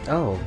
Oh.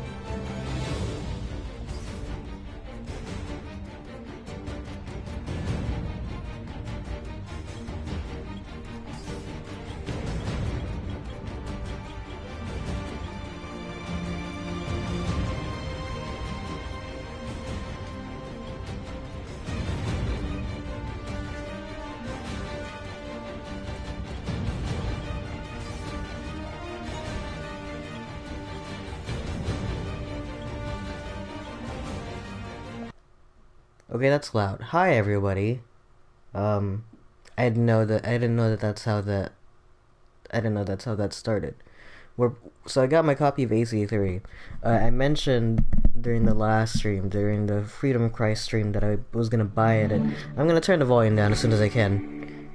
Okay, that's loud. Hi, everybody. Um, I didn't know that that's how that. I didn't know that's how that started. We're so I got my copy of AC3. I mentioned during the last stream, during the Freedom Christ stream, that I was gonna buy it. I'm gonna turn the volume down as soon as I can.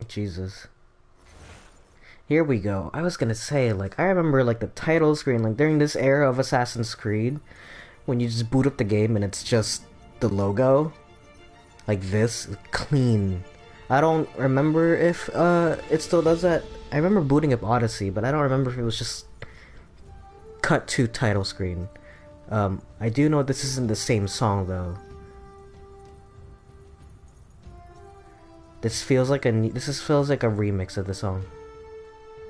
Jesus. Here we go. I was gonna say, like, I remember, like, the title screen, like, during this era of Assassin's Creed, when you just boot up the game and it's just the logo, like this, clean. I don't remember if, it still does that. I remember booting up Odyssey, but I don't remember if it was just cut to title screen. I do know this isn't the same song, though. This feels like a remix of the song.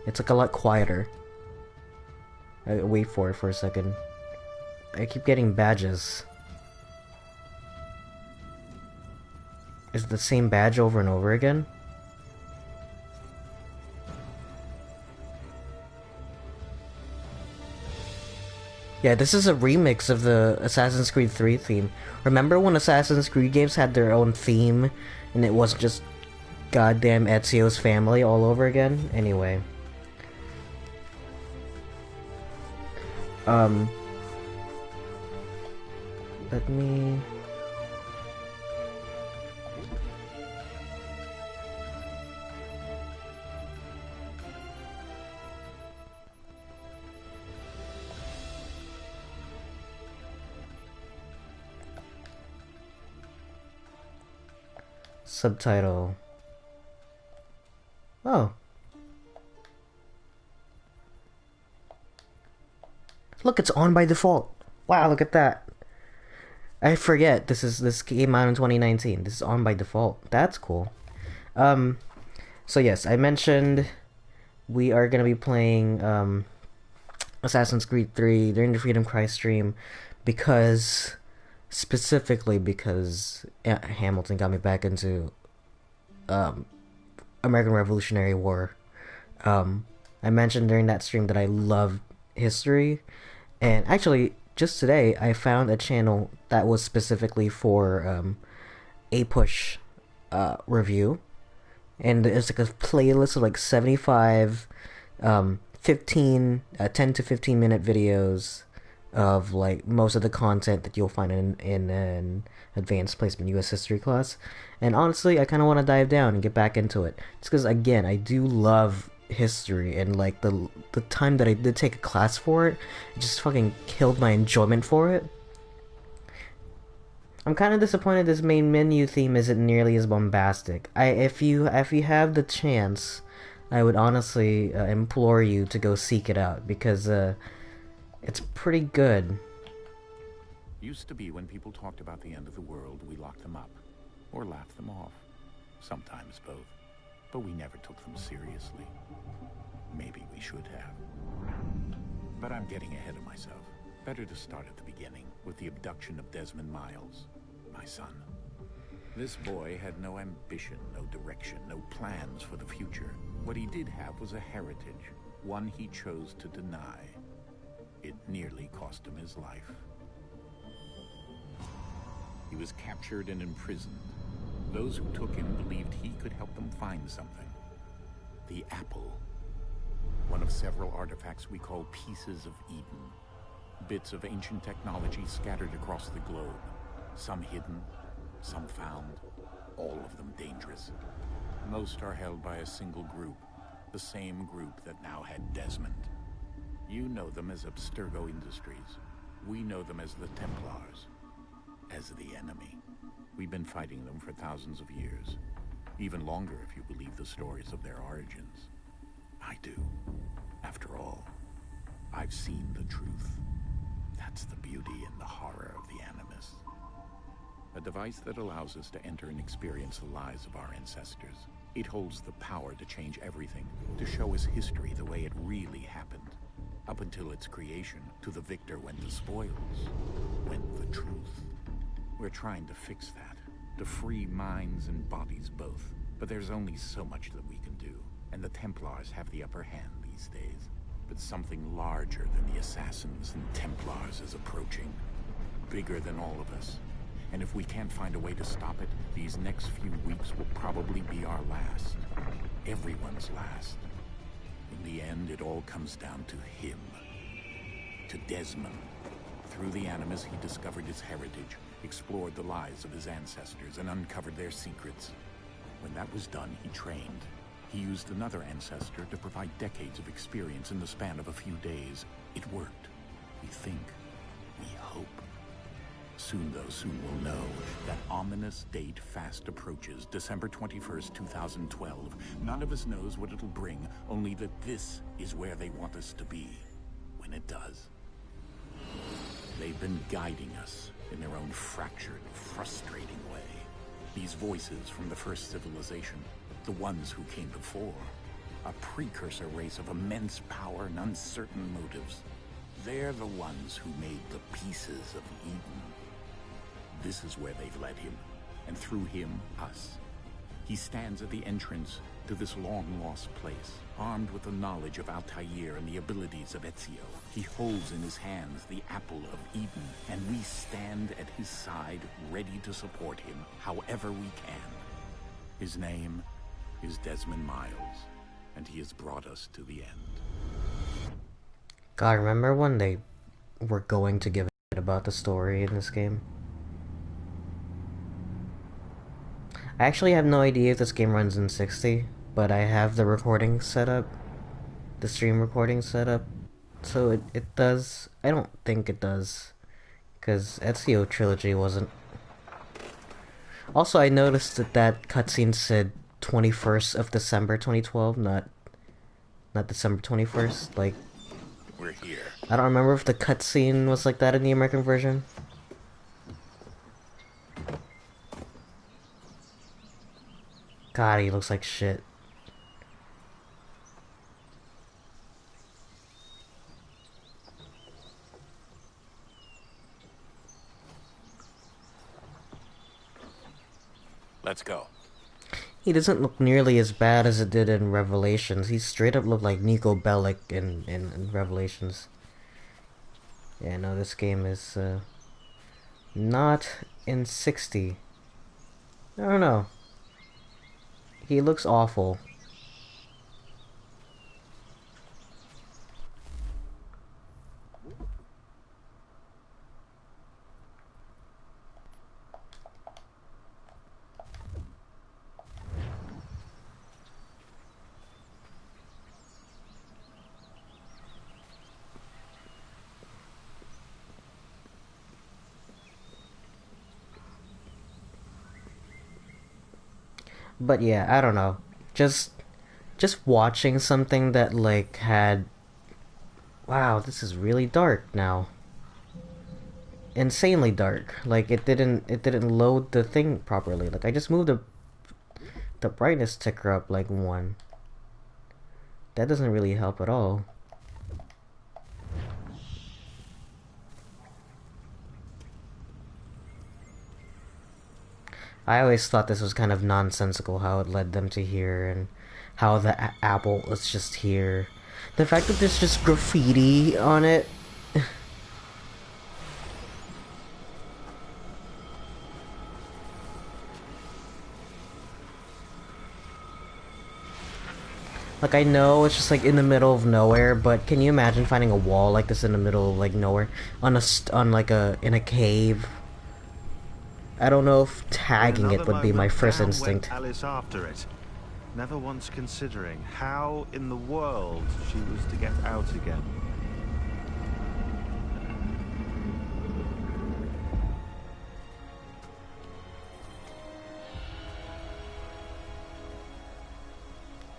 It's like a lot quieter. Wait for it for a second. I keep getting badges. Is it the same badge over and over again? Yeah, this is a remix of the Assassin's Creed 3 theme. Remember when Assassin's Creed games had their own theme and it wasn't just goddamn Ezio's family all over again? Anyway. Let me... Subtitle. Oh. Look, it's on by default. Wow, look at that. I forget this came out in 2019. This is on by default. That's cool. Um so yes, I mentioned we are going to be playing Assassin's Creed 3 during the Freedom Christ stream because specifically because Hamilton got me back into um American Revolutionary War. I mentioned during that stream that I love history, and actually, just today I found a channel that was specifically for a push review, and it's like a playlist of like 75, 10 to 15 minute videos of like most of the content that you'll find in an advanced placement US history class. And honestly, I kind of want to dive down and get back into it. Just because, again, I do love history, and like the time that I did take a class for it, it just fucking killed my enjoyment for it. I'm kind of disappointed this main menu theme isn't nearly as bombastic. If you have the chance, I would honestly implore you to go seek it out because it's pretty good. Used to be when people talked about the end of the world, we locked them up. Or laughed them off. Sometimes both. But we never took them seriously. Maybe we should have. But I'm getting ahead of myself. Better to start at the beginning, with the abduction of Desmond Miles, my son. This boy had no ambition, no direction, no plans for the future. What he did have was a heritage, one he chose to deny. It nearly cost him his life. He was captured and imprisoned. Those who took him believed he could help them find something. The apple. One of several artifacts we call pieces of Eden. Bits of ancient technology scattered across the globe. Some hidden, some found, all of them dangerous. Most are held by a single group, the same group that now had Desmond. You know them as Abstergo Industries. We know them as the Templars, as the enemy. We've been fighting them for thousands of years. Even longer if you believe the stories of their origins. I do. After all, I've seen the truth. That's the beauty and the horror of the Animus. A device that allows us to enter and experience the lives of our ancestors. It holds the power to change everything, to show us history the way it really happened. Up until its creation, to the victor went the spoils, went the truth. We're trying to fix that, to free minds and bodies both. But there's only so much that we can do, and the Templars have the upper hand these days. But something larger than the Assassins and Templars is approaching, bigger than all of us. And if we can't find a way to stop it, these next few weeks will probably be our last. Everyone's last. In the end, it all comes down to him. To Desmond. Through the Animus, he discovered his heritage, explored the lives of his ancestors, and uncovered their secrets. When that was done, he trained. He used another ancestor to provide decades of experience in the span of a few days. It worked. We think. We hope. Soon we'll know. That ominous date fast approaches, December 21st, 2012. None of us knows what it'll bring, only that this is where they want us to be, when it does. They've been guiding us in their own fractured, frustrating way. These voices from the first civilization, the ones who came before, a precursor race of immense power and uncertain motives. They're the ones who made the pieces of Eden. This is where they've led him, and through him, us. He stands at the entrance to this long-lost place, armed with the knowledge of Altair and the abilities of Ezio. He holds in his hands the apple of Eden, and we stand at his side, ready to support him however we can. His name is Desmond Miles, and he has brought us to the end. God, remember when they were going to give a shit about the story in this game? I actually have no idea if this game runs in 60, but I have the recording set up, the stream recording set up, so it does. I don't think it does, because Ezio Trilogy wasn't. Also, I noticed that cutscene said 21st of December 2012, not December 21st, like... We're here. I don't remember if the cutscene was like that in the American version. God, he looks like shit. Let's go. He doesn't look nearly as bad as it did in Revelations. He straight up looked like Nico Bellic in Revelations. Yeah, no, this game is not in 60. I don't know. He looks awful. But yeah, I don't know. Just watching something that like had, wow, this is really dark now. Insanely dark. Like it didn't load the thing properly. Like I just moved the brightness ticker up like 1. That doesn't really help at all. I always thought this was kind of nonsensical how it led them to here and how the apple is just here. The fact that there's just graffiti on it. Like, I know it's just like in the middle of nowhere, but can you imagine finding a wall like this in the middle of like nowhere on in a cave? I don't know if tagging it would be my first instinct. Alice after it, never once considering how in the world she was to get out again.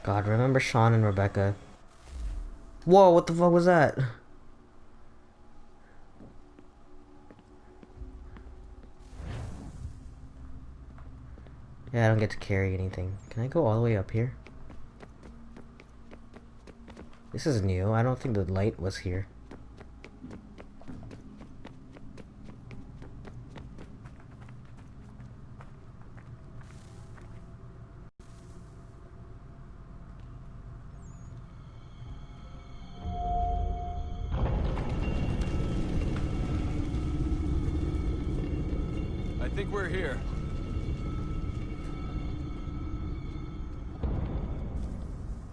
God, remember Sean and Rebecca? Whoa, what the fuck was that? Yeah, I don't get to carry anything. Can I go all the way up here? This is new. I don't think the light was here. I think we're here.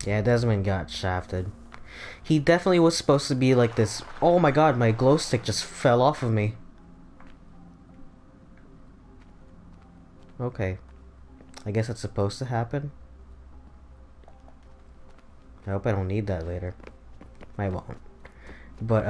Yeah, Desmond got shafted. He definitely was supposed to be like this. Oh my god, my glow stick just fell off of me. Okay. I guess it's supposed to happen. I hope I don't need that later. I won't. But,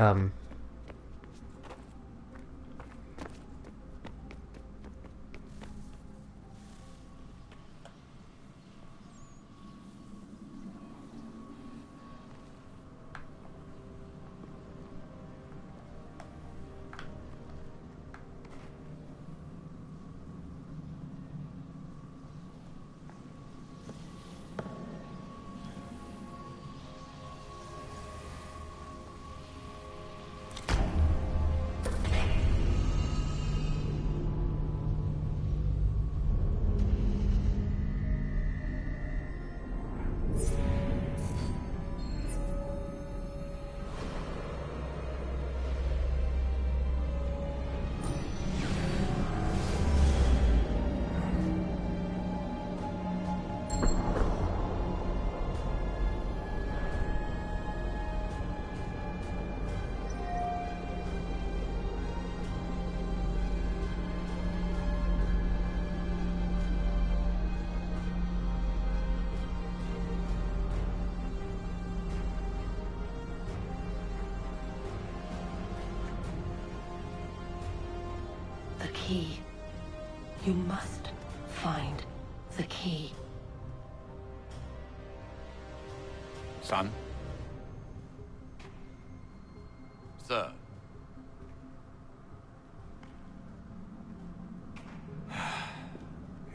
The key. You must find the key. Son? Sir.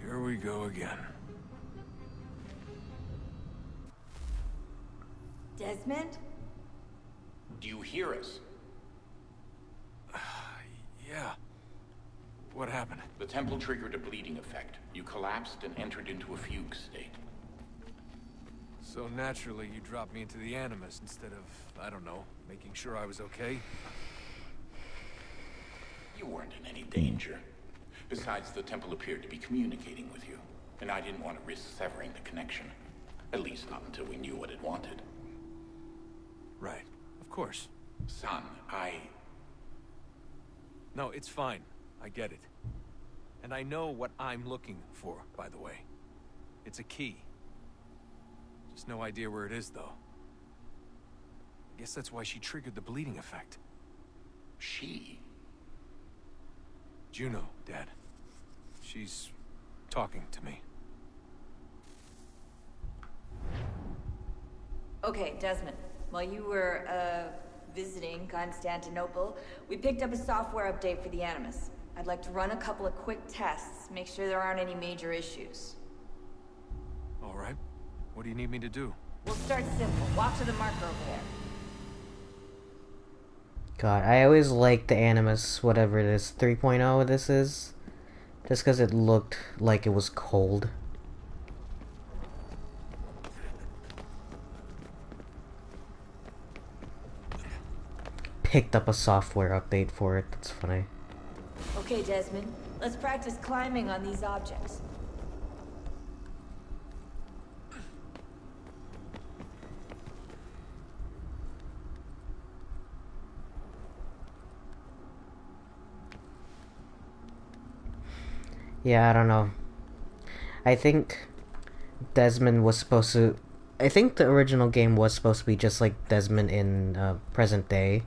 Here we go again. Desmond? Do you hear us? Yeah. What happened? The temple triggered a bleeding effect. You collapsed and entered into a fugue state. So naturally, you dropped me into the Animus instead of, I don't know, making sure I was okay? You weren't in any danger. Besides, the temple appeared to be communicating with you, and I didn't want to risk severing the connection. At least not until we knew what it wanted. Right. Of course. Son, No, it's fine. I get it. And I know what I'm looking for, by the way. It's a key. Just no idea where it is, though. I guess that's why she triggered the bleeding effect. She? Juno, Dad. She's talking to me. Okay, Desmond. While you were, visiting Constantinople, we picked up a software update for the Animus. I'd like to run a couple of quick tests, make sure there aren't any major issues. All right. What do you need me to do? We'll start simple. Walk to the marker over there. God, I always liked the Animus, whatever this 3.0 this is. Just because it looked like it was cold. Picked up a software update for it, that's funny. Okay, Desmond. Let's practice climbing on these objects. Yeah, I don't know. I think Desmond was supposed to... I think the original game was supposed to be just like Desmond in present day.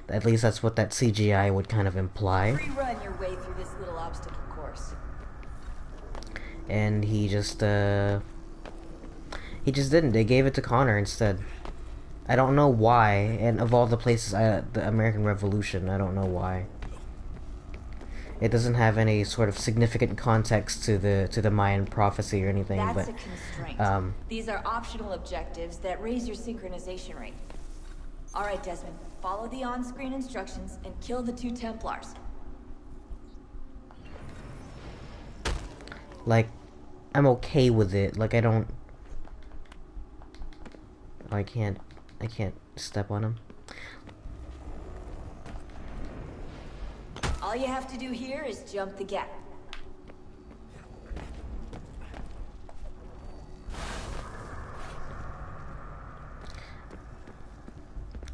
At least that's what that CGI would kind of imply. Rerun your way through this little obstacle course. And he just, He just didn't. They gave it to Connor instead. I don't know why. And of all the places, the American Revolution, I don't know why. It doesn't have any sort of significant context to the Mayan prophecy or anything. That's but a constraint. These are optional objectives that raise your synchronization rate. All right, Desmond. Follow the on-screen instructions and kill the 2 Templars. like, I'm okay with it. Like, I don't. Oh, I can't step on him. All you have to do here is jump the gap.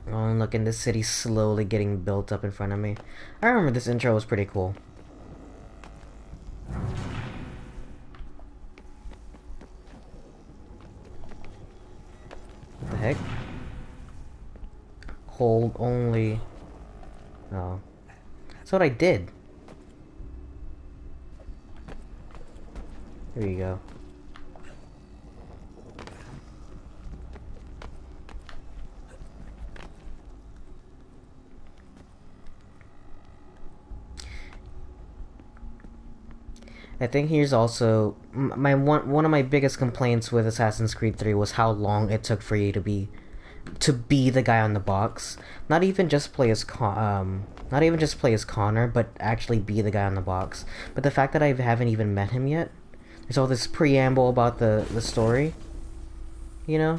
Oh, and look, and this city's slowly getting built up in front of me. I remember this intro was pretty cool. What the heck? Hold only. Oh. That's what I did. Here you go. I think here's also my one of my biggest complaints with Assassin's Creed 3 was how long it took for you to be the guy on the box. Not even just play as Connor, but actually be the guy on the box. But the fact that I haven't even met him yet, there's all this preamble about the story, you know?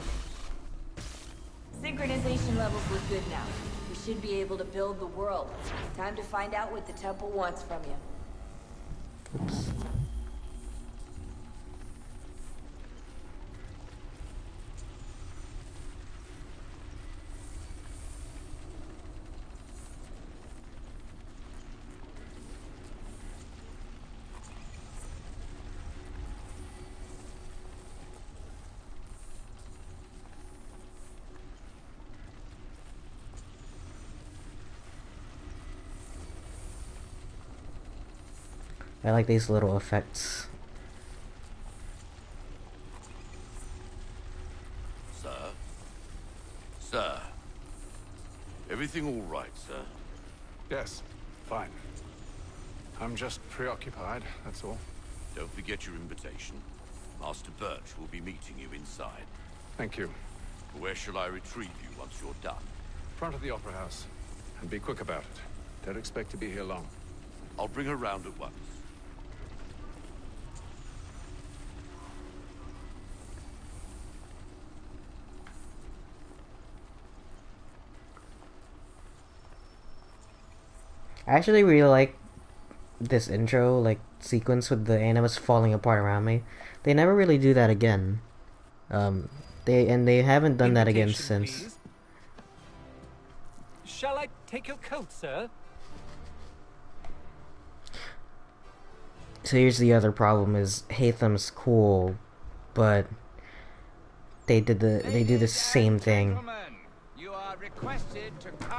Synchronization levels look good now. We should be able to build the world. Time to find out what the temple wants from you. Oops. I like these little effects. Sir? Everything all right, sir? Yes, fine. I'm just preoccupied, that's all. Don't forget your invitation. Master Birch will be meeting you inside. Thank you. Where shall I retrieve you once you're done? Front of the Opera House. And be quick about it. Don't expect to be here long. I'll bring her round at once. I actually really like this intro, like, sequence with the animus falling apart around me. They never really do that again. They haven't done that again since. Please. Shall I take your coat, sir? So here's the other problem: is Hatham's cool, but they do the same thing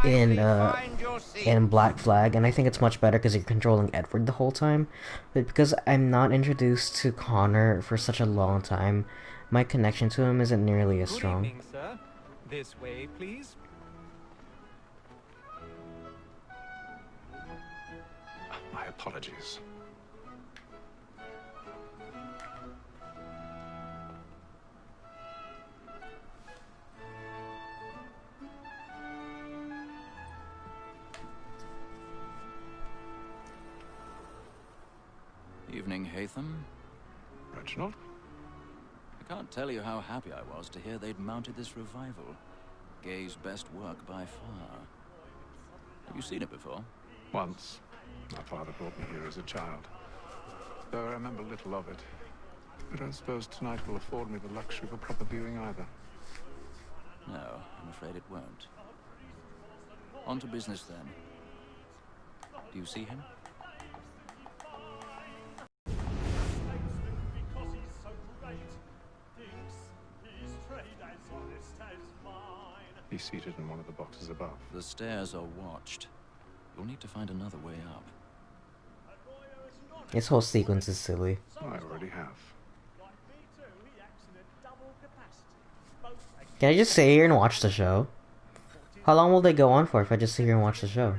in Black Flag, and I think it's much better because you're controlling Edward the whole time. But because I'm not introduced to Connor for such a long time, my connection to him isn't nearly as strong. Good evening, sir. This way, please. My apologies. Evening, Hatham. Reginald? I can't tell you how happy I was to hear they'd mounted this revival. Gay's best work by far. Have you seen it before? Once. My father brought me here as a child. Though I remember little of it. I don't suppose tonight will afford me the luxury of a proper viewing either. No, I'm afraid it won't. On to business, then. Do you see him? He's seated in one of the boxes above. The stairs are watched. You'll need to find another way up. This whole sequence is silly. I already have. Like me too, he acts in a double capacity. Can I just sit here and watch the show? How long will they go on for if I just sit here and watch the show?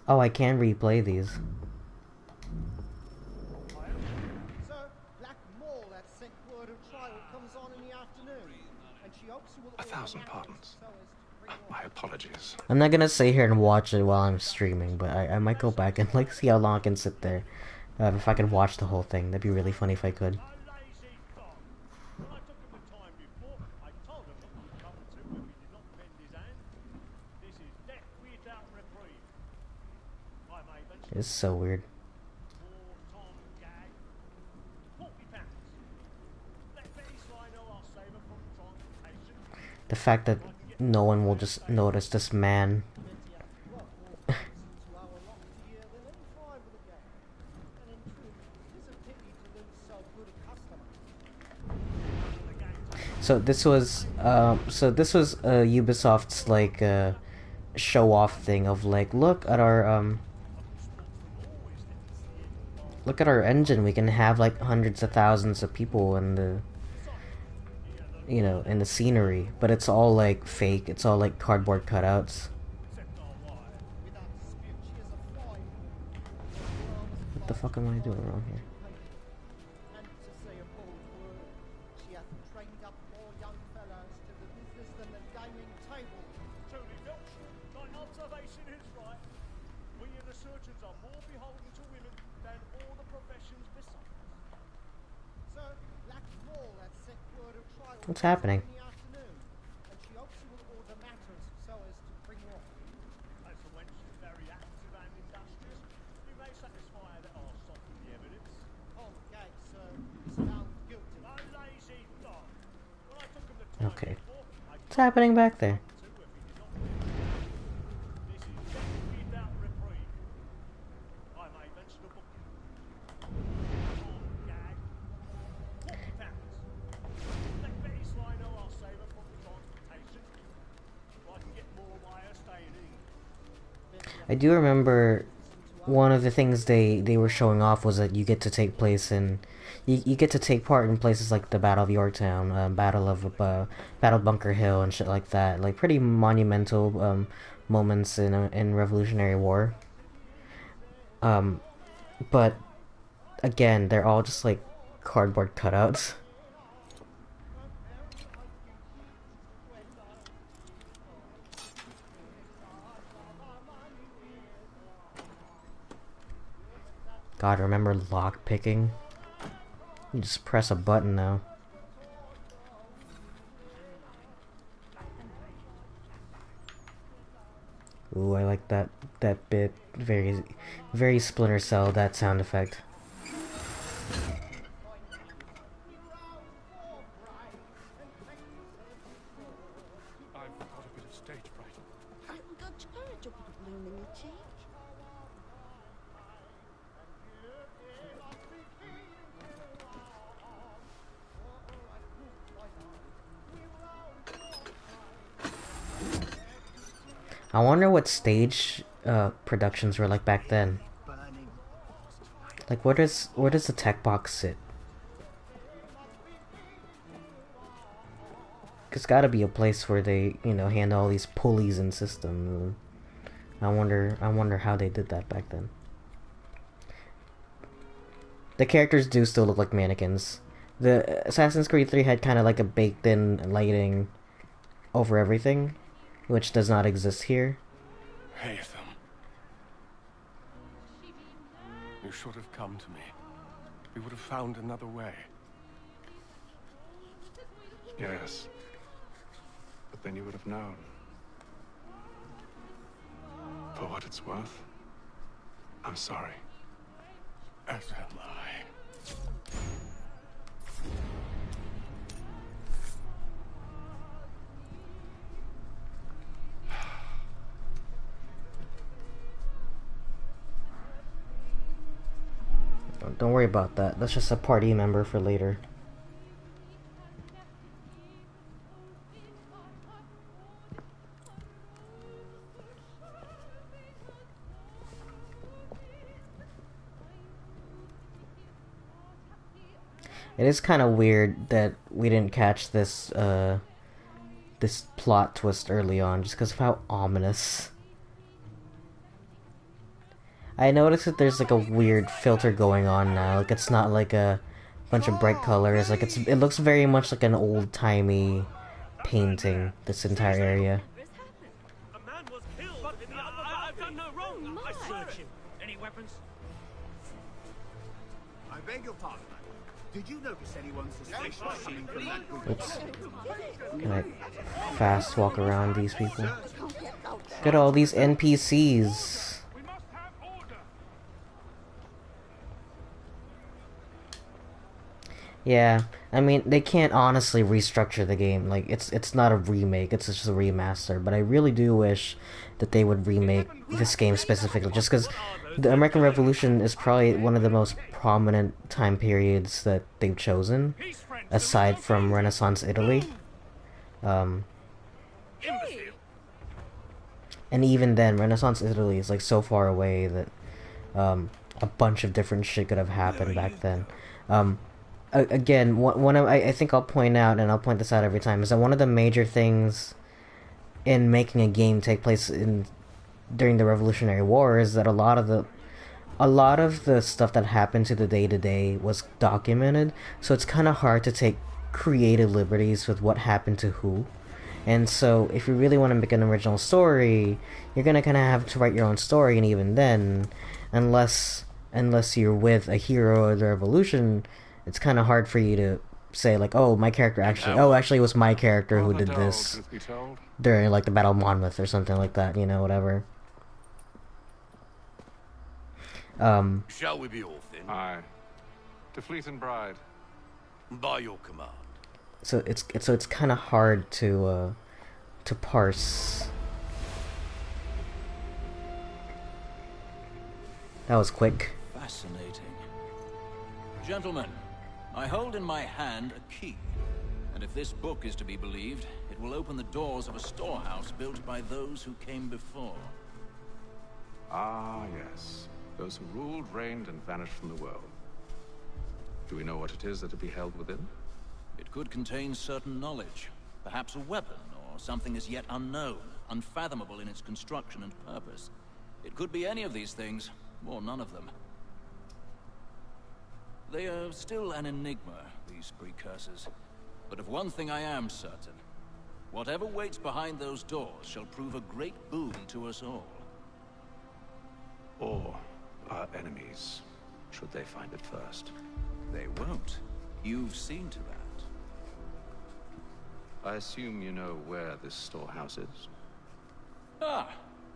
Oh, I can replay these. A thousand pardons. My apologies. I'm not gonna sit here and watch it while I'm streaming, but I might go back and like see how long I can sit there. If I can watch the whole thing, that'd be really funny if I could. It's so weird. The fact that no one will just notice this man. So this was Ubisoft's like show off thing of like, look at our engine. We can have like hundreds of thousands of people in the, you know, in the scenery, but it's all like fake. It's all like cardboard cutouts. What the fuck am I doing wrong here? What's happening? Okay. What's happening back there? I do remember one of the things they were showing off was that you get to take place in, you get to take part in places like the Battle of Yorktown, Battle of Bunker Hill, and shit like that. Like pretty monumental moments in Revolutionary War. But again, they're all just like cardboard cutouts. God, remember lock picking? You just press a button now. Ooh, I like that bit. Very Splinter Cell, that sound effect. I've got a bit of stage fright. I haven't got courage up at the blooming cheek. I wonder what stage productions were like back then. Like, where does the tech box sit? There's gotta be a place where they, you know, handle all these pulleys and systems. I wonder how they did that back then. The characters do still look like mannequins. The Assassin's Creed 3 had kind of like a baked-in lighting over everything, which does not exist here. Hey, them. You should have come to me. We would have found another way. Yes. But then you would have known. For what it's worth, I'm sorry. As am I. Don't worry about that. That's just a party member for later. It is kind of weird that we didn't catch this plot twist early on, just because of how ominous. I noticed that there's like a weird filter going on now. Like it's not like a bunch of bright colors. Like it looks very much like an old-timey painting. This entire area. A man was killed. But I've done no wrong. I searched him. Any weapons? I beg your pardon. Did you notice anyone suspicious coming from that group? Oops. Can I fast walk around these people? Look at all these NPCs. Yeah, I mean, they can't honestly restructure the game. Like, it's not a remake, it's just a remaster. But I really do wish that they would remake this game specifically, just because the American Revolution is probably one of the most prominent time periods that they've chosen, aside from Renaissance Italy. And even then, Renaissance Italy is like so far away that a bunch of different shit could have happened back then. Again, one of I think I'll point out, and I'll point this out every time, is that one of the major things in making a game take place during the Revolutionary War is that a lot of the stuff that happened to the day-to-day was documented, so it's kind of hard to take creative liberties with what happened to who. And so if you really want to make an original story, you're gonna kind of have to write your own story, and even then, unless you're with a hero of the revolution, it's kind of hard for you to say, like, oh, my character actually, it was my character who did this during, like, the Battle of Monmouth or something like that, you know, whatever. Shall we be off then? Aye. To Fleet and Bride. By your command. So it's kind of hard to parse. That was quick. Fascinating. Gentlemen, I hold in my hand a key, and if this book is to be believed, it will open the doors of a storehouse built by those who came before. Ah, yes. Those who ruled, reigned, and vanished from the world. Do we know what it is that to be held within? It could contain certain knowledge, perhaps a weapon, or something as yet unknown, unfathomable in its construction and purpose. It could be any of these things, or none of them. They are still an enigma, these precursors. But of one thing I am certain. Whatever waits behind those doors shall prove a great boon to us all. Or our enemies, should they find it first. They won't. You've seen to that. I assume you know where this storehouse is? Ah,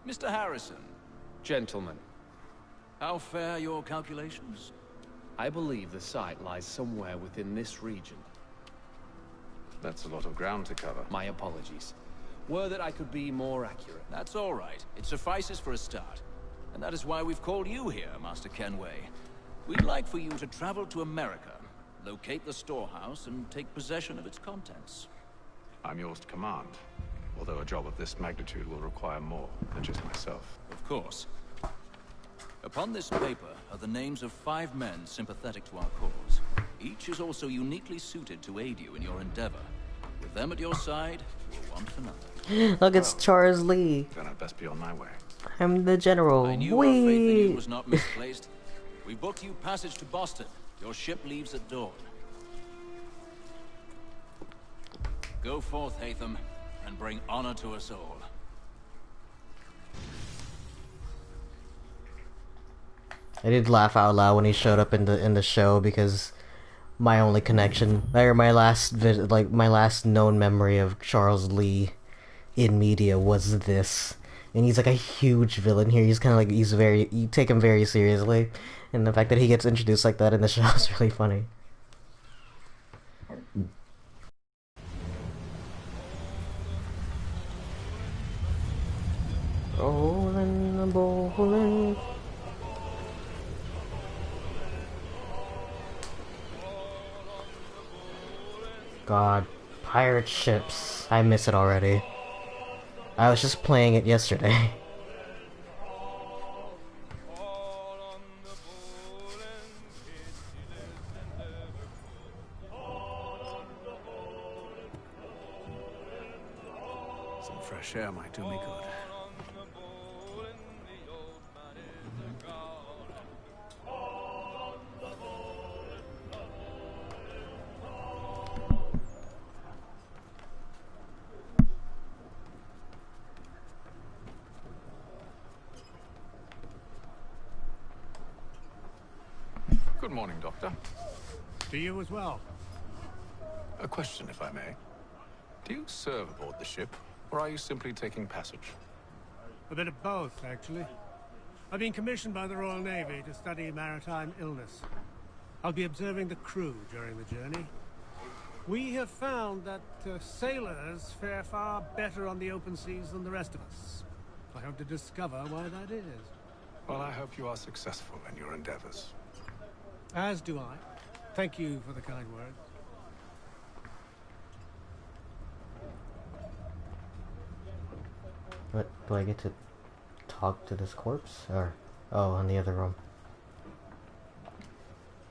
Mr. Harrison. Gentlemen, How fare your calculations? I believe the site lies somewhere within this region. That's a lot of ground to cover. My apologies. Were that I could be more accurate. That's all right. It suffices for a start. And that is why we've called you here, Master Kenway. We'd like for you to travel to America, locate the storehouse, and take possession of its contents. I'm yours to command, although a job of this magnitude will require more than just myself. Of course. Upon this paper are the names of 5 men sympathetic to our cause. Each is also uniquely suited to aid you in your endeavor. With them at your side, you will want for nothing. Look, it's Charles Lee. Then I'd best be on my way. I'm the general. I knew our faith in you was not misplaced. We booked you passage to Boston. Your ship leaves at dawn. Go forth, Hatham, and bring honor to us all. I did laugh out loud when he showed up in the show because my only connection, or my last known memory of Charles Lee in media was this, and he's like a huge villain here. He's kind of like you take him very seriously, and the fact that he gets introduced like that in the show is really funny. Rolling, bowling. God, pirate ships. I miss it already. I was just playing it yesterday. fresh air might do me good. Good morning, Doctor. To you as well. A question, if I may. Do you serve aboard the ship, or are you simply taking passage? A bit of both, actually. I've been commissioned by the Royal Navy to study maritime illness. I'll be observing the crew during the journey. We have found that sailors fare far better on the open seas than the rest of us. I hope to discover why that is. Well, I hope you are successful in your endeavors. As do I. Thank you for the kind words. What, do I get to talk to this corpse? Or, oh, in the other room.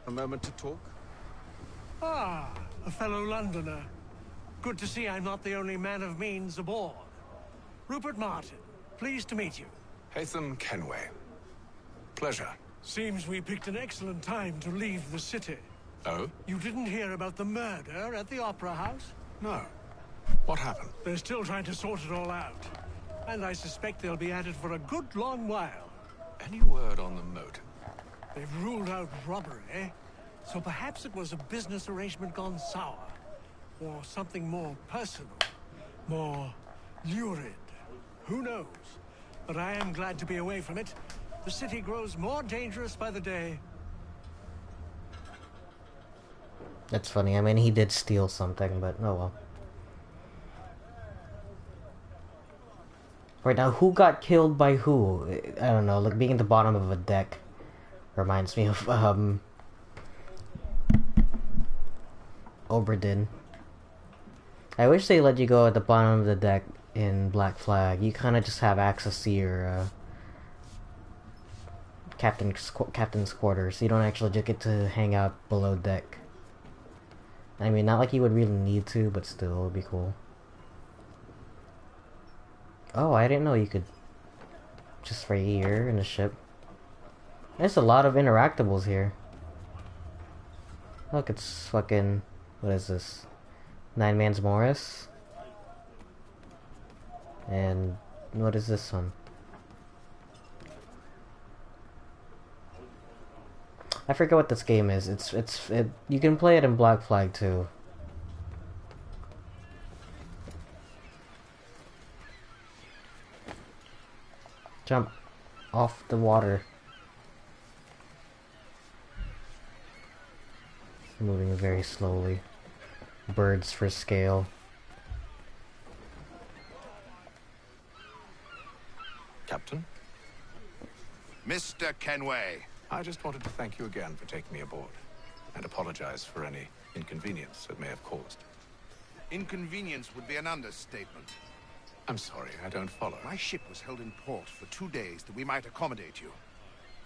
A moment to talk? Ah, a fellow Londoner. Good to see I'm not the only man of means aboard. Rupert Martin, pleased to meet you. Haytham Kenway. Pleasure. Seems we picked an excellent time to leave the city. Oh? You didn't hear about the murder at the Opera House? No. What happened? They're still trying to sort it all out. And I suspect they'll be at it for a good long while. Any word on the motive? They've ruled out robbery, so perhaps it was a business arrangement gone sour. Or something more personal, more lurid. Who knows? But I am glad to be away from it. The city grows more dangerous by the day. That's funny. I mean, he did steal something, but oh well. Right now, who got killed by who? I don't know. Like being at the bottom of a deck reminds me of Oberdin. I wish they let you go at the bottom of the deck in Black Flag. You kind of just have access to your captain's quarters. You don't actually just get to hang out below deck. I mean, not like you would really need to, but still, it would be cool. Oh, I didn't know you could just right here in the ship. There's a lot of interactables here. Look, it's fucking... what is this? Nine Man's Morris? And what is this one? I forget what this game is. You can play it in Black Flag too. Jump off the water. Moving very slowly. Birds for scale. Captain? Mr. Kenway. I just wanted to thank you again for taking me aboard, and apologize for any inconvenience it may have caused. Inconvenience would be an understatement. I'm sorry, I don't follow. My ship was held in port for 2 days that we might accommodate you.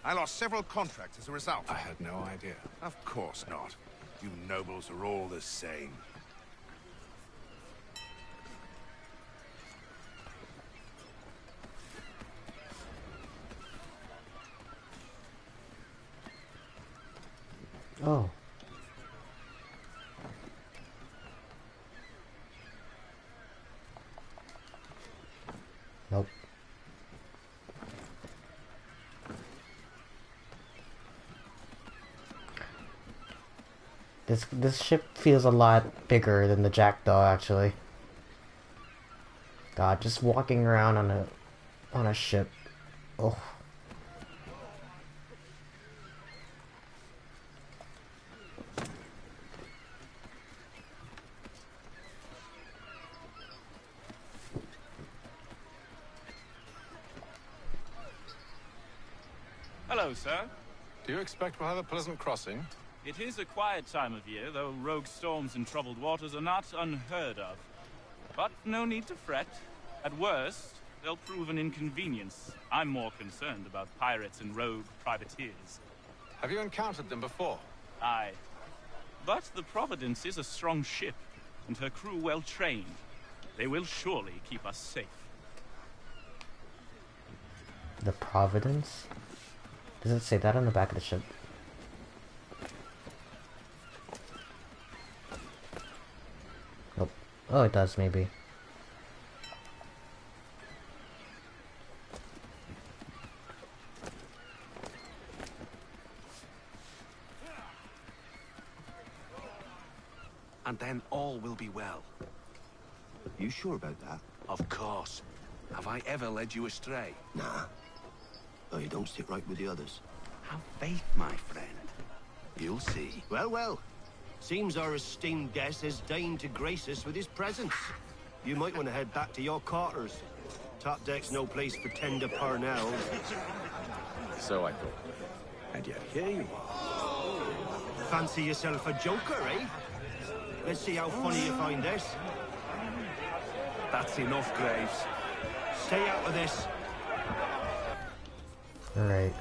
I lost several contracts as a result. I had no idea. Of course not. You nobles are all the same. Oh. Nope. This ship feels a lot bigger than the Jackdaw, actually. God, just walking around on a ship. Oh. Hello, sir. Do you expect we'll have a pleasant crossing? It is a quiet time of year, though rogue storms and troubled waters are not unheard of. But no need to fret. At worst, they'll prove an inconvenience. I'm more concerned about pirates and rogue privateers. Have you encountered them before? Aye. But the Providence is a strong ship, and her crew well trained. They will surely keep us safe. The Providence? Does it say that on the back of the ship? Nope. Oh, it does, maybe. And then all will be well. You sure about that? Of course. Have I ever led you astray? Nah. Oh, you don't stick right with the others. Have faith, my friend. You'll see. Well, well. Seems our esteemed guest has deigned to grace us with his presence. You might want to head back to your quarters. Top deck's no place for tender Parnells. So I thought. And yet here you are. Fancy yourself a joker, eh? Let's see how funny you find this. That's enough, Graves. Stay out of this. Alright.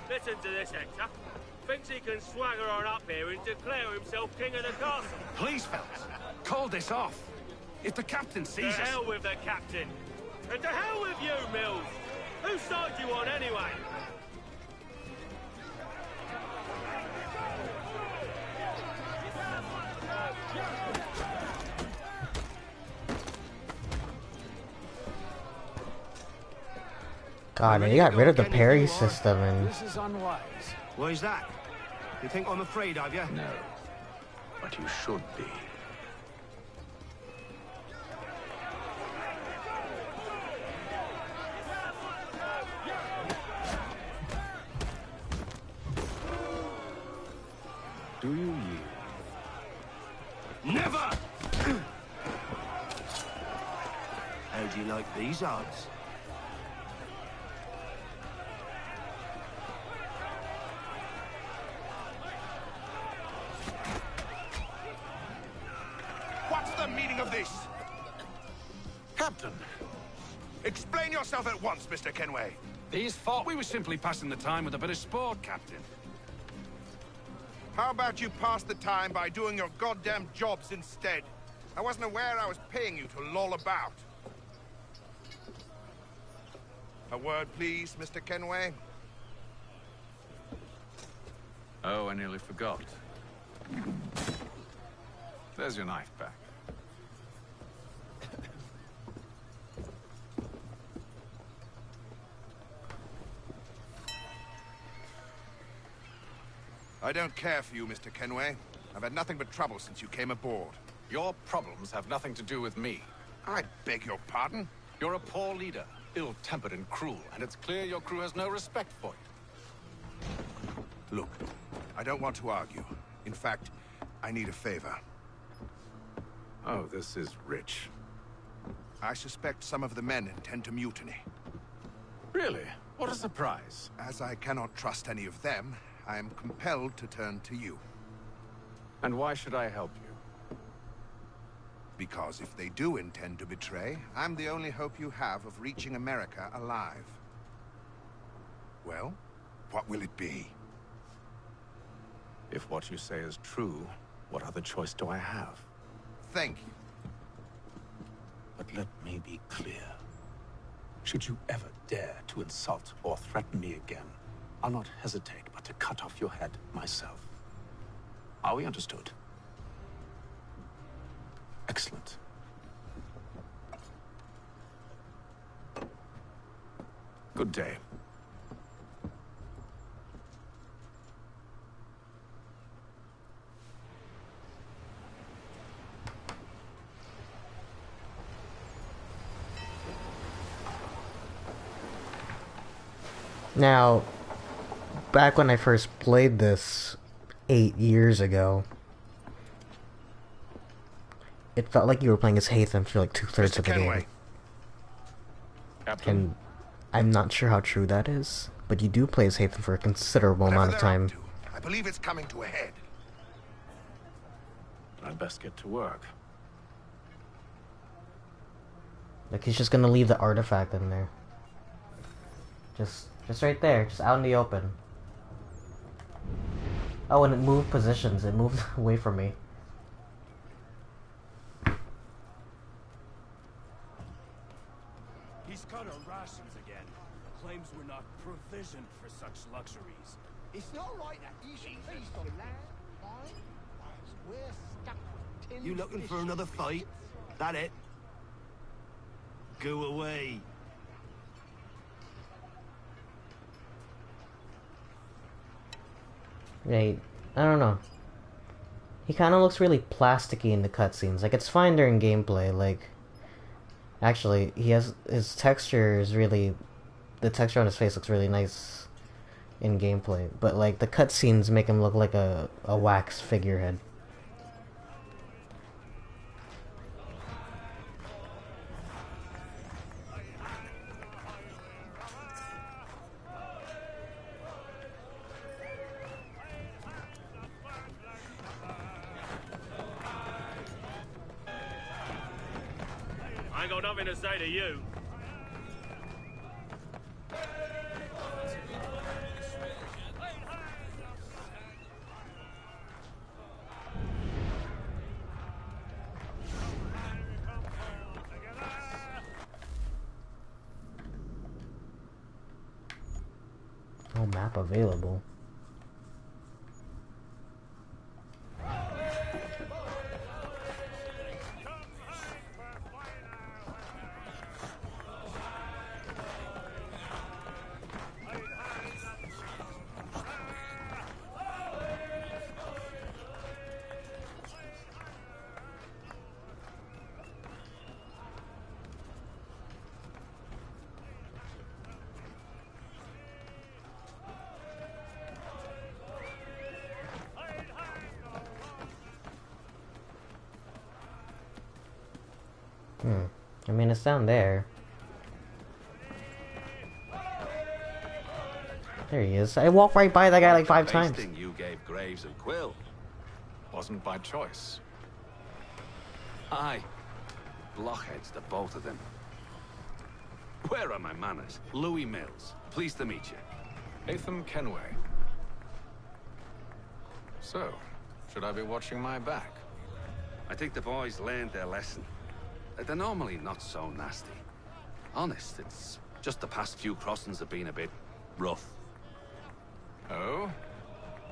Listen to this, Hector. Thinks he can swagger on up here and declare himself king of the castle. Please, fellas, call this off. If the captain sees To us... hell with the captain. And to hell with you, Mills. Whose side you on, anyway? God, they got rid of the parry system and... This is unwise. Why is that? You think I'm afraid of you? No. But you should be. Do you yield? Never! How do you like these odds? What's the meaning of this? Captain, Explain yourself at once, Mr. Kenway. these thought we were simply passing the time with a bit of sport, Captain. How about you pass the time by doing your goddamn jobs instead? I wasn't aware I was paying you to loll about. A word, please, Mr. Kenway. Oh, I nearly forgot. There's your knife back. I don't care for you, Mr. Kenway. I've had nothing but trouble since you came aboard. Your problems have nothing to do with me. I beg your pardon? You're a poor leader, ill-tempered and cruel, and it's clear your crew has no respect for you. Look, I don't want to argue. In fact, I need a favor. Oh, this is rich. I suspect some of the men intend to mutiny. Really? What a surprise. As I cannot trust any of them, I am compelled to turn to you. And why should I help you? Because if they do intend to betray, I'm the only hope you have of reaching America alive. Well, what will it be? If what you say is true, what other choice do I have? Thank you. But let me be clear. Should you ever dare to insult or threaten me again, I'll not hesitate but to cut off your head myself. Are we understood? Excellent. Good day. Now, back when I first played this 8 years ago, it felt like you were playing as Hatham for like 2/3 of the game. Captain. And I'm not sure how true that is, but you do play as Hatham for a considerable amount of time. I believe it's coming to a head. I'd best get to work. Like he's just gonna leave the artifact in there. Just right there, just out in the open. Oh, and it moved positions. It moved away from me. He's cut our rations again. Claims we're not provisioned for such luxuries. It's not right that you should feast on land, wine, whilst we're stuck with tin. You looking for another fight? That it? Go away. Right. I don't know. He kind of looks really plasticky in the cutscenes. Like, it's fine during gameplay. Like, actually, his texture is really... The texture on his face looks really nice in gameplay. But, like, the cutscenes make him look like a wax figurehead. I ain't got nothing to say to you. No map available. I mean, it's down there. There he is. I walked right by that guy like 5 times. You gave Graves and Quill. Wasn't by choice. Aye. Blockheads, the both of them. Where are my manners? Louis Mills. Pleased to meet you. Atham Kenway. So, should I be watching my back? I think the boys learned their lesson. They're normally not so nasty. Honest, it's just the past few crossings have been a bit rough. Oh?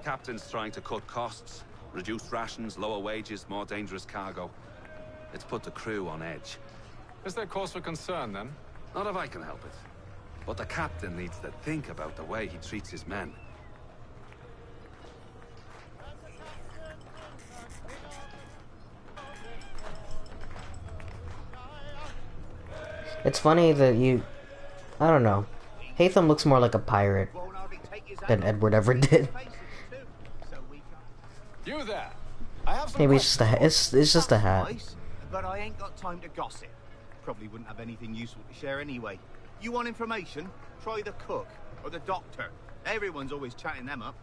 Captain's trying to cut costs, reduce rations, lower wages, more dangerous cargo. It's put the crew on edge. Is there cause for concern, then? Not if I can help it. But the captain needs to think about the way he treats his men. It's funny that I don't know. Hatham looks more like a pirate than Edward ever did. You there? I have some Maybe it's just a hat. But I ain't got time to gossip. Probably wouldn't have anything useful to share anyway. You want information? Try the cook or the doctor. Everyone's always chatting them up.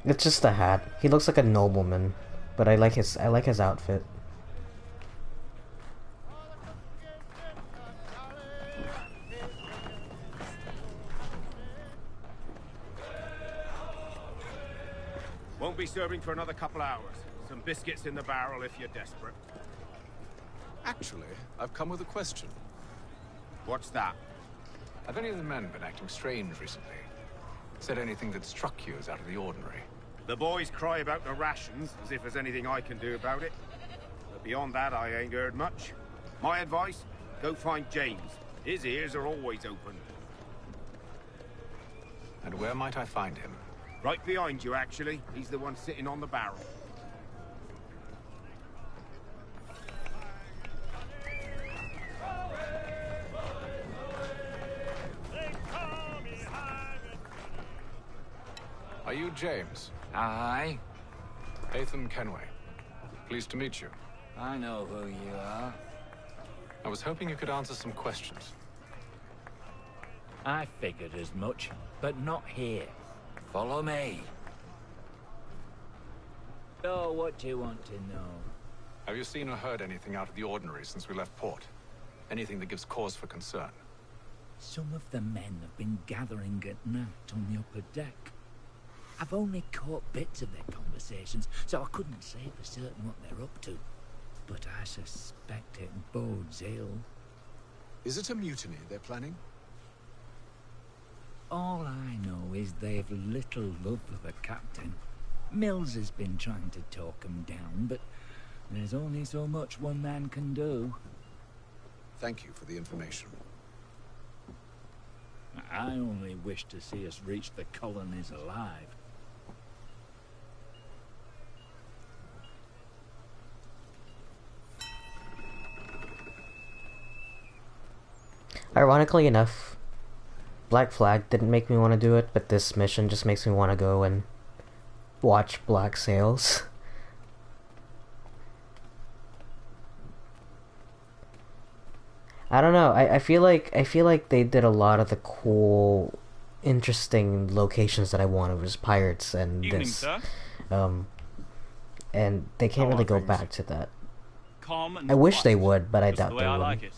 It's just a hat. He looks like a nobleman, but I like his outfit. Won't be serving for another couple hours. Some biscuits in the barrel if you're desperate. Actually, I've come with a question. What's that? Have any of the men been acting strange recently? Said anything that struck you as out of the ordinary? The boys cry about the rations, as if there's anything I can do about it. But beyond that, I ain't heard much. My advice, go find James. His ears are always open. And where might I find him? Right behind you, actually. He's the one sitting on the barrel. Are you James? Aye. Atham Kenway. Pleased to meet you. I know who you are. I was hoping you could answer some questions. I figured as much, but not here. Follow me. So, what do you want to know? Have you seen or heard anything out of the ordinary since we left port? Anything that gives cause for concern? Some of the men have been gathering at night on the upper deck. I've only caught bits of their conversations, so I couldn't say for certain what they're up to. But I suspect it bodes ill. Is it a mutiny they're planning? All I know is they've little love for the captain. Mills has been trying to talk him down, but there's only so much one man can do. Thank you for the information. I only wish to see us reach the colonies alive. Ironically enough, Black Flag didn't make me want to do it, but this mission just makes me want to go and watch Black Sails. I don't know. I feel like they did a lot of the cool, interesting locations that I wanted was pirates and Evening, this. sir. And they can't How really are go things? back to that. Calm and I wish they quiet. would, but I Just doubt the they way I would. like it.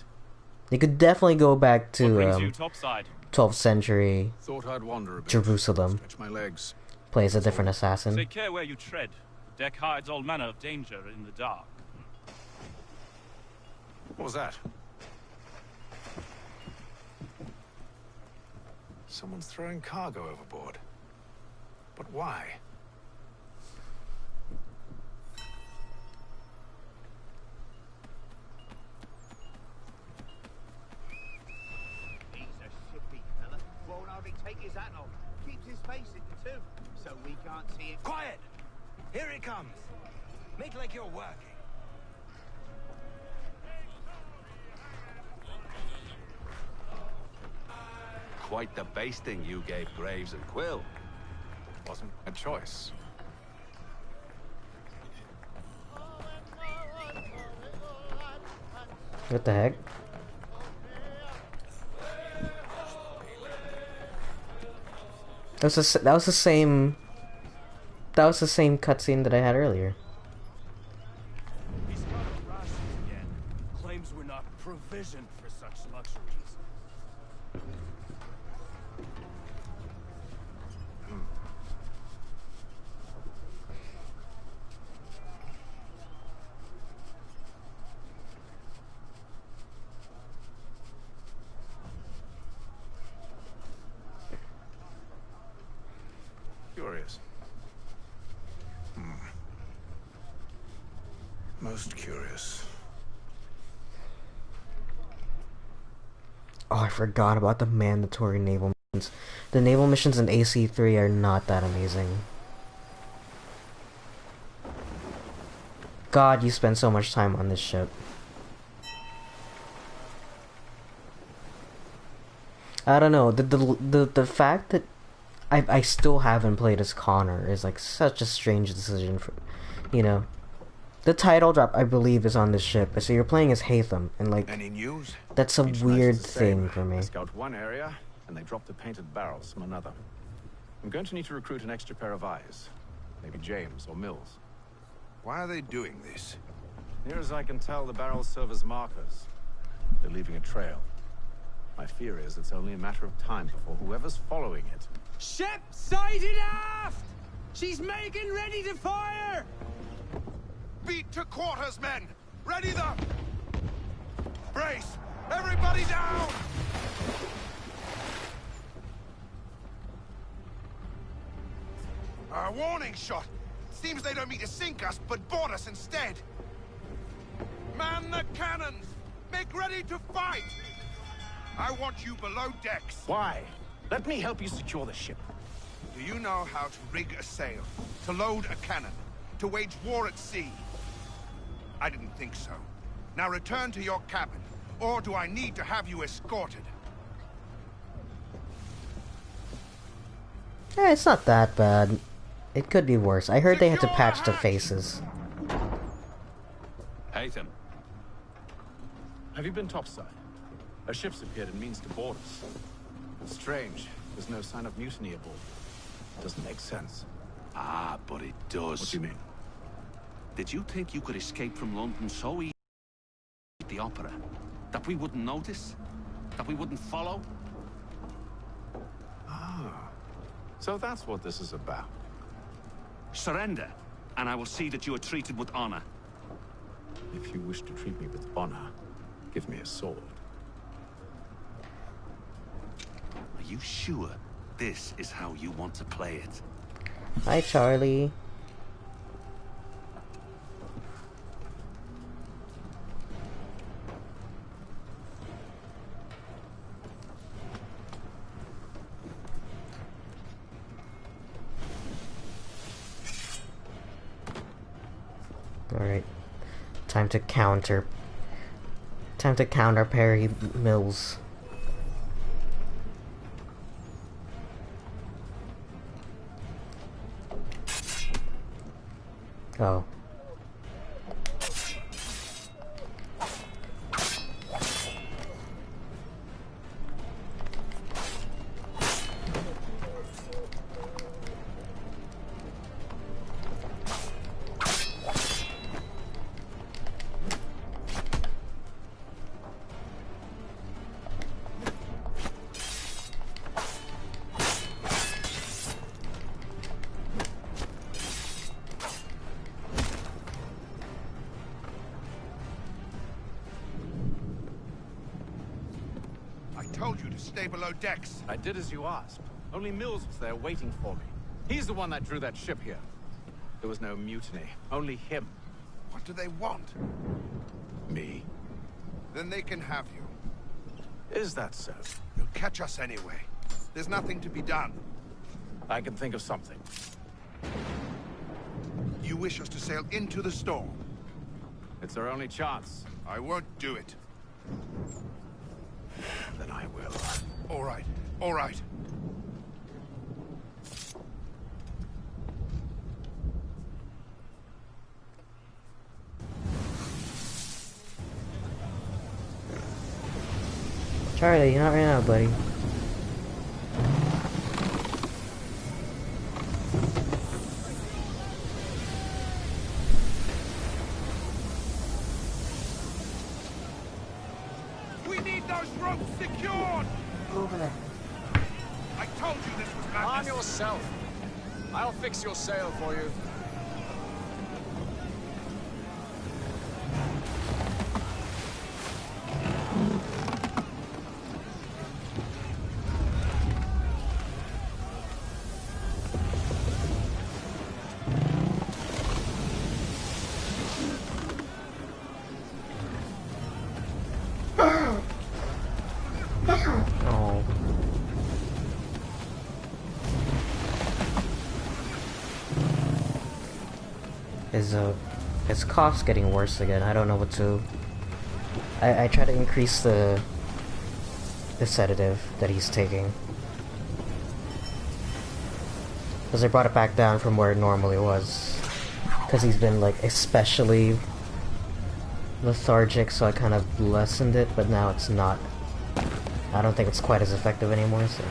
They could definitely go back What to brings you topside? 12th century Thought I'd wander a bit. Jerusalem. Stretch my legs. Plays a different assassin. Take care where you tread. The deck hides all manner of danger in the dark. What was that? Someone's throwing cargo overboard. But why? He's a shippy fella. Won't hardly take his hat off. Keeps his face hidden too, so we can't see him. Quiet! Here he comes. Make like you're working. Quite the basting you gave Graves and Quill. Wasn't a choice. What the heck? That was the same cutscene that I had earlier. He's got a rations again. Claims we're not provisioned for such luxuries. Curious. Most curious. Oh, I forgot about the mandatory naval missions. The naval missions in AC3 are not that amazing. God, you spend so much time on this ship. I don't know. The fact that I still haven't played as Connor is like such a strange decision for, you know. The title drop, I believe, is on this ship. So you're playing as Hatham, and like, Any news? that's a Each weird night is the thing same. for me. They scout one area, and they drop the painted barrels from another. I'm going to need to recruit an extra pair of eyes. Maybe James or Mills. Why are they doing this? Near as I can tell, the barrels serve as markers. They're leaving a trail. My fear is it's only a matter of time before whoever's following it. Ship sighted aft! She's making ready to fire! Beat to quarters, men! Ready the... Brace! Everybody down! A warning shot! Seems they don't mean to sink us, but board us instead! Man the cannons! Make ready to fight! I want you below decks! Why? Let me help you secure the ship. Do you know how to rig a sail? To load a cannon? To wage war at sea? I didn't think so. Now return to your cabin, or do I need to have you escorted? It's not that bad. It could be worse. I heard they had to patch the faces. Hatham. Have you been topside? A ship's appeared and means to board us. Strange. There's no sign of mutiny aboard. Doesn't make sense. Ah, but it does. What do you mean? Did you think you could escape from London so easily at the opera? That we wouldn't notice? That we wouldn't follow? Ah, so that's what this is about. Surrender, and I will see that you are treated with honor. If you wish to treat me with honor, give me a sword. Are you sure this is how you want to play it? Hi, Charlie. Alright. Time to counter parry Mills. Oh. Told you to stay below decks. I did as you asked. Only Mills was there waiting for me. He's the one that drew that ship here. There was no mutiny, only him. What do they want? Me? Then they can have you. Is that so? You'll catch us anyway. There's nothing to be done. I can think of something. You wish us to sail into the storm? It's our only chance. I won't do it. Then I will. All right. All right. Charlie, not right now, buddy. We need those ropes secured! Over there. I told you this was madness. Arm yourself. I'll fix your sail for you. Oh. His cough's getting worse again. I don't know what to. I try to increase the sedative that he's taking, because I brought it back down from where it normally was, because he's been like especially lethargic, so I kind of lessened it, but now it's not. I don't think it's quite as effective anymore, so.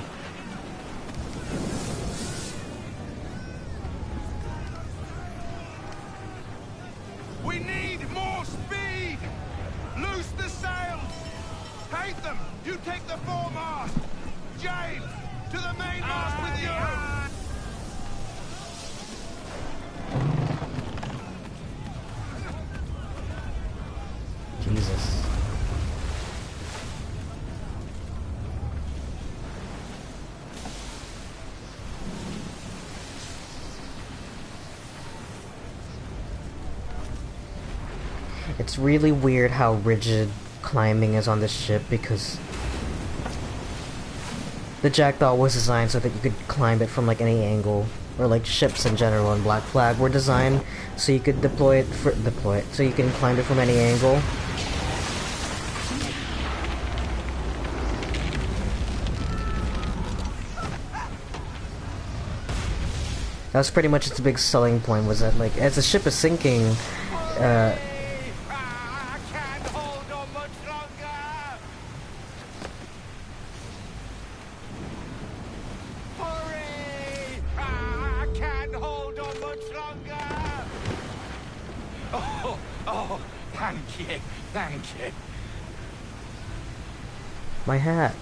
We need more speed! Loose the sails! Take them! You take the foremast! James! To the mainmast with you! Jesus. It's really weird how rigid climbing is on this ship, because the Jackdaw was designed so that you could climb it from like any angle, or like ships in general in Black Flag were designed so you could deploy it so you can climb it from any angle. That was pretty much its big selling point, was that like as the ship is sinking, Oh, thank you, thank you. My hat.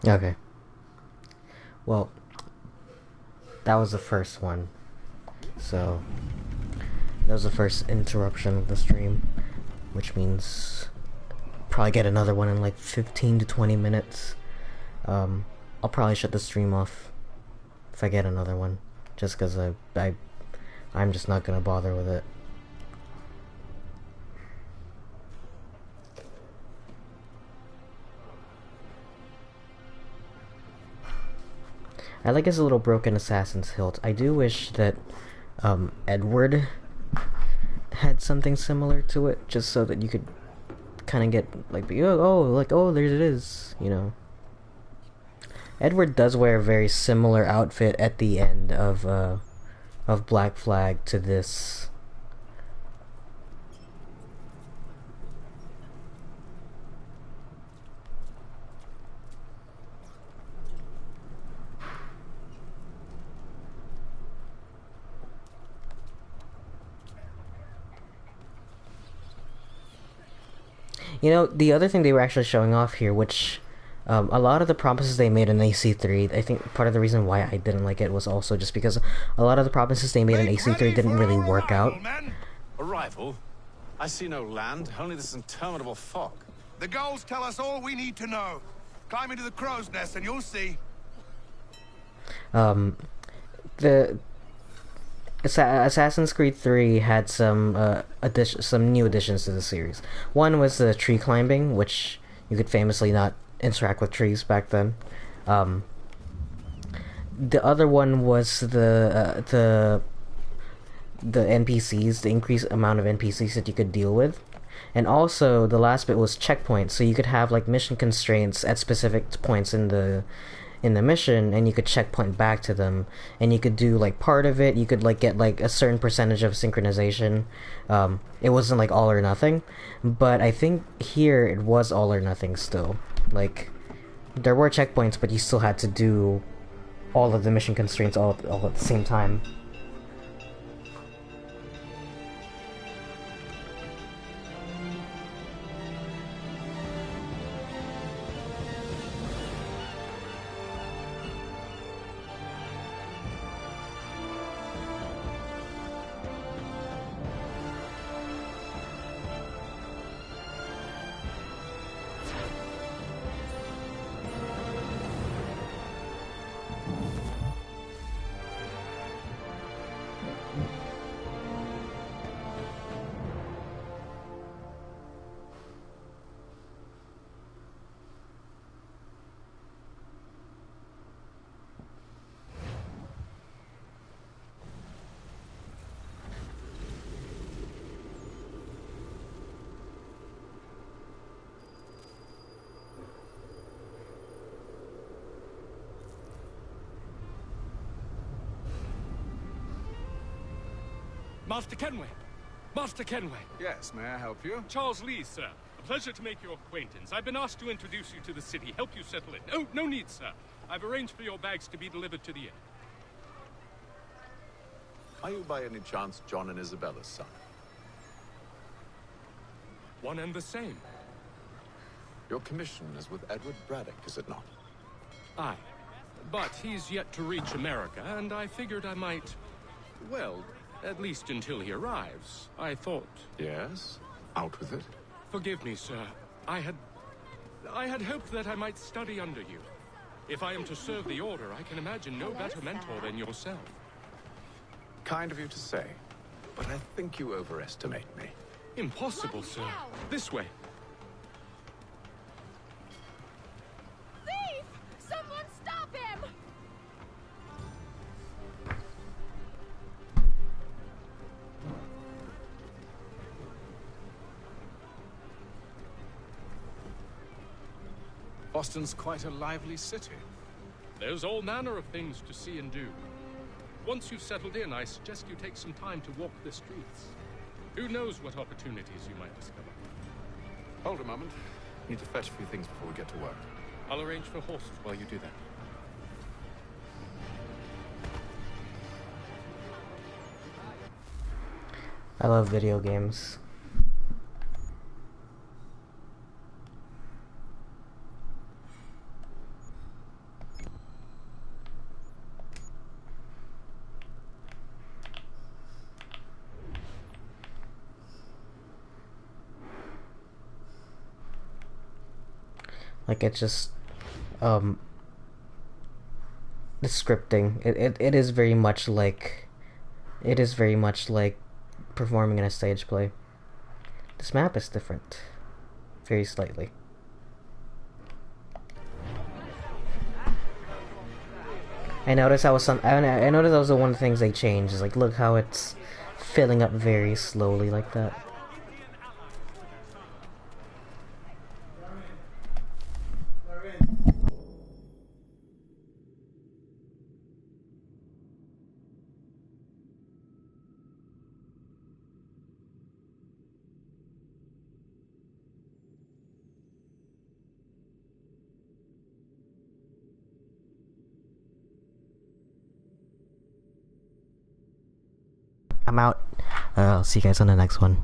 Okay. Well, that was the first one. So, that was the first interruption of the stream, which means probably get another one in like 15 to 20 minutes. I'll probably shut the stream off if I get another one, just because I'm just not gonna bother with it. I like his little broken assassin's hilt. I do wish that Edward had something similar to it, just so that you could kind of get like, oh, there it is, you know. Edward does wear a very similar outfit at the end of Black Flag to this. You know, the other thing they were actually showing off here, which a lot of the promises they made in AC3, I think part of the reason why I didn't like it was also just because a lot of the promises they made in AC3 didn't really work out. Arrival? I see no land, only this interminable fog. The goals tell us all we need to know. Climb into the crow's nest and you'll see. The Assassin's Creed 3 had some new additions to the series. One was the tree climbing, which you could famously not interact with trees back then. The other one was the NPCs, the increased amount of NPCs that you could deal with. And also, the last bit was checkpoints, so you could have like mission constraints at specific points in the mission, and you could checkpoint back to them, and you could do like part of it, you could like get like a certain percentage of synchronization. It wasn't like all or nothing, but I think here it was all or nothing still. Like, there were checkpoints, but you still had to do all of the mission constraints all at the same time. Master Kenway! Master Kenway! Yes, may I help you? Charles Lee, sir. A pleasure to make your acquaintance. I've been asked to introduce you to the city, help you settle in. Oh, no need, sir. I've arranged for your bags to be delivered to the inn. Are you by any chance John and Isabella's son? One and the same. Your commission is with Edward Braddock, is it not? Aye. But he's yet to reach America, and I figured I might... Well, at least until he arrives. I thought... Yes? Out with it? Forgive me, sir. I had hoped that I might study under you. If I am to serve the Order, I can imagine no better mentor than yourself. Kind of you to say, but I think you overestimate me. Impossible, sir. This way. Thief! Someone stop him! Boston's quite a lively city. There's all manner of things to see and do. Once you've settled in, I suggest you take some time to walk the streets. Who knows what opportunities you might discover. Hold a moment. Need to fetch a few things before we get to work. I'll arrange for horses while you do that. I love video games. Like, it's just the scripting, it is very much like performing in a stage play. This map is different, very slightly. I noticed I noticed that was the one of the things they changed, is like, look how it's filling up very slowly like that. I'm out. I'll see you guys on the next one.